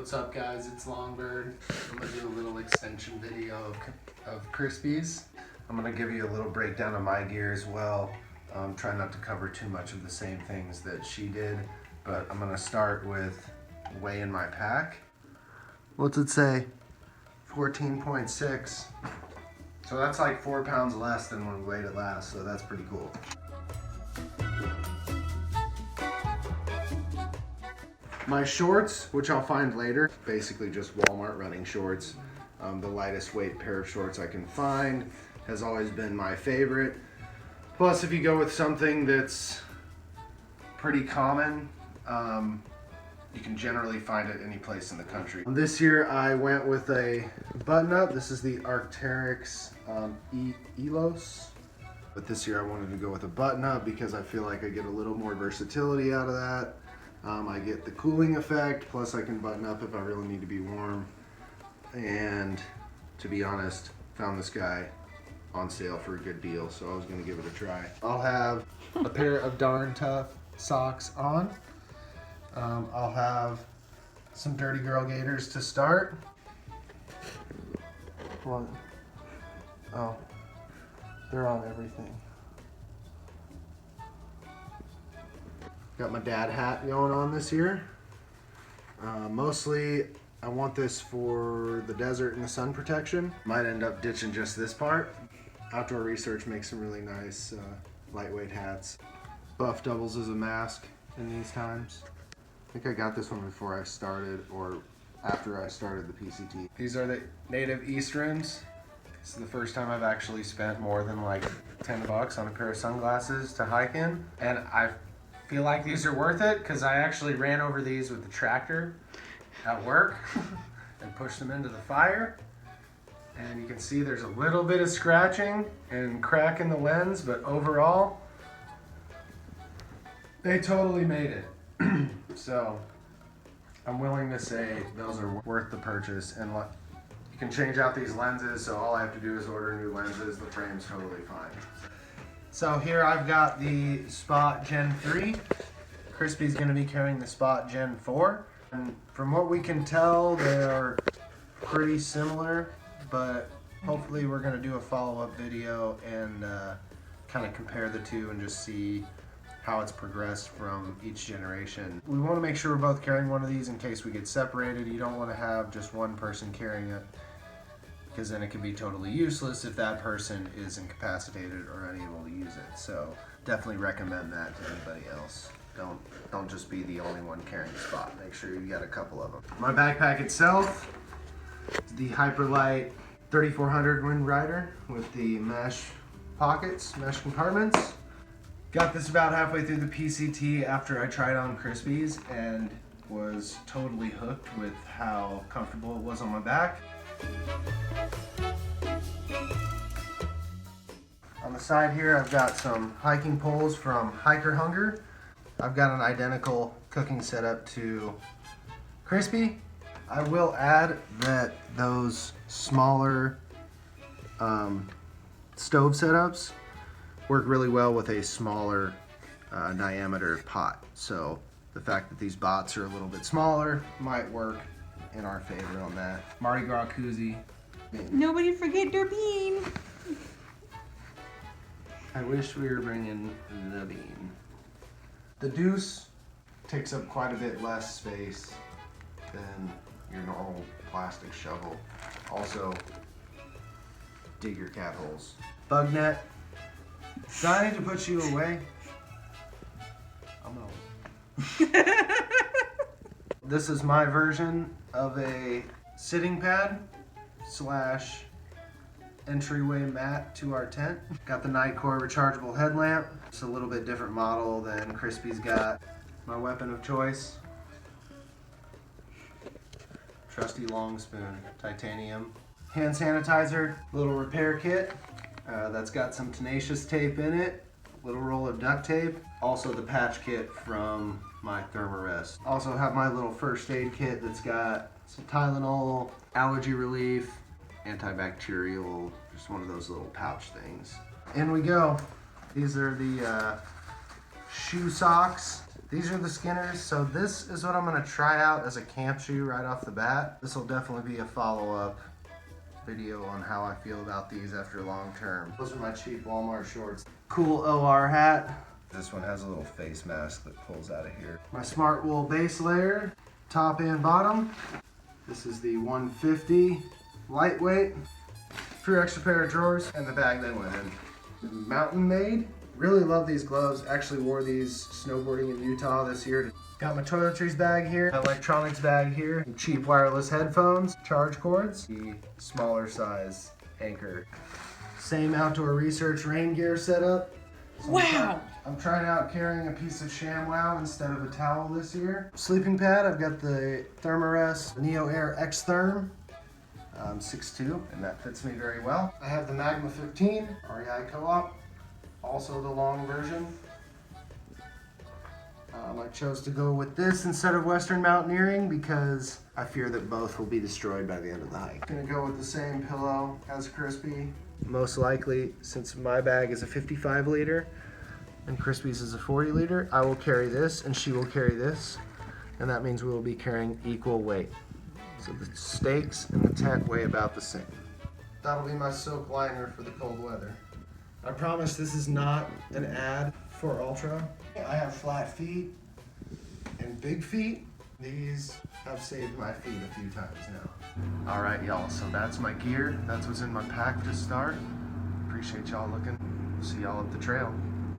What's up guys, it's Longbird. I'm gonna do a little extension video of Crispies. I'm gonna give you a little breakdown of my gear as well. Try not to cover too much of the same things that she did, but I'm gonna start with weighing my pack. What's it say? 14.6. So that's like 4 pounds less than when we weighed it last, so that's pretty cool. My shorts, which I'll find later, basically just Walmart running shorts. The lightest weight pair of shorts I can find, has always been my favorite. Plus, if you go with something that's pretty common, you can generally find it any place in the country. This year I went with a button-up. This is the Arc'teryx Elos. But this year I wanted to go with a button-up because I feel like I get a little more versatility out of that. I get the cooling effect, plus I can button up if I really need to be warm. And to be honest, found this guy on sale for a good deal, so I was gonna give it a try. I'll have a pair of darn tough socks on. I'll have some Dirty Girl gaiters to start. What? Oh, they're on everything. Got my dad hat going on this year. Mostly I want this for the desert and the sun protection. Might end up ditching just this part. Outdoor Research makes some really nice lightweight hats. Buff doubles as a mask in these times. I think I got this one before I started or after I started the PCT. These are the native Easterns. This is the first time I've actually spent more than like 10 bucks on a pair of sunglasses to hike in. And I feel like these are worth it because I actually ran over these with the tractor at work and pushed them into the fire. And you can see there's a little bit of scratching and crack in the lens, but overall, they totally made it. So I'm willing to say those are worth the purchase. And you can change out these lenses, so all I have to do is order new lenses. The frame's totally fine. So here I've got the Spot Gen 3. Crispy's gonna be carrying the Spot Gen 4. And from what we can tell, they are pretty similar, but hopefully we're gonna do a follow-up video and kind of compare the two and just see how it's progressed from each generation. We wanna make sure we're both carrying one of these in case we get separated. You don't wanna have just one person carrying it, because then it can be totally useless if that person is incapacitated or unable to use it. So definitely recommend that to anybody else. Don't just be the only one carrying the Spot. Make sure you got a couple of them. My backpack itself is the Hyperlight 3400 Wind Rider with the mesh pockets, mesh compartments. Got this about halfway through the PCT after I tried on Crispies and was totally hooked with how comfortable it was on my back. On the side here, I've got some hiking poles from Hiker Hunger. I've got an identical cooking setup to Crispy. I will add that those smaller stove setups work really well with a smaller diameter pot. So the fact that these bots are a little bit smaller might work in our favor on that. Mardi Gras koozie. Nobody forget their bean. I wish we were bringing the bean. The Deuce takes up quite a bit less space than your normal plastic shovel. Also, dig your cat holes. Bug net. Do I need to put you away? I'm gonna. This is my version of a sitting pad slash entryway mat to our tent. Got the Nightcore rechargeable headlamp. It's a little bit different model than Crispy's got. My weapon of choice. Trusty long spoon, titanium. Hand sanitizer, little repair kit. That's got some tenacious tape in it. Little roll of duct tape. Also the patch kit from my Thermarest. Also have my little first aid kit that's got some Tylenol, allergy relief, antibacterial, just one of those little pouch things. In we go. These are the shoe socks. These are the Skinners. So this is what I'm gonna try out as a camp shoe right off the bat. This will definitely be a follow-up video on how I feel about these after long term. Those are my cheap Walmart shorts. Cool OR hat. This one has a little face mask that pulls out of here. My Smart Wool base layer, top and bottom. This is the 150 lightweight. 2 extra pair of drawers, and the bag they went in. Mountain made. Really love these gloves. Actually wore these snowboarding in Utah this year. Got my toiletries bag here, my electronics bag here, cheap wireless headphones, charge cords, the smaller size anchor. Same outdoor research rain gear setup. So Wow! I'm trying out carrying a piece of ShamWow instead of a towel this year. Sleeping pad, I've got the Thermarest Neo Air X Therm. I'm 6'2", and that fits me very well. I have the Magma 15 REI Co-op, also the long version. I chose to go with this instead of Western Mountaineering because I fear that both will be destroyed by the end of the hike. Gonna go with the same pillow as Crispy. Most likely, since my bag is a 55 liter and Crispy's is a 40 liter, I will carry this and she will carry this. And that means we will be carrying equal weight. So the stakes and the tent weigh about the same. That'll be my silk liner for the cold weather. I promise this is not an ad for Ultra. I have flat feet and big feet. These have saved my feet a few times now. All right, y'all, so that's my gear. That's what's in my pack to start. Appreciate y'all looking. See y'all at the trail.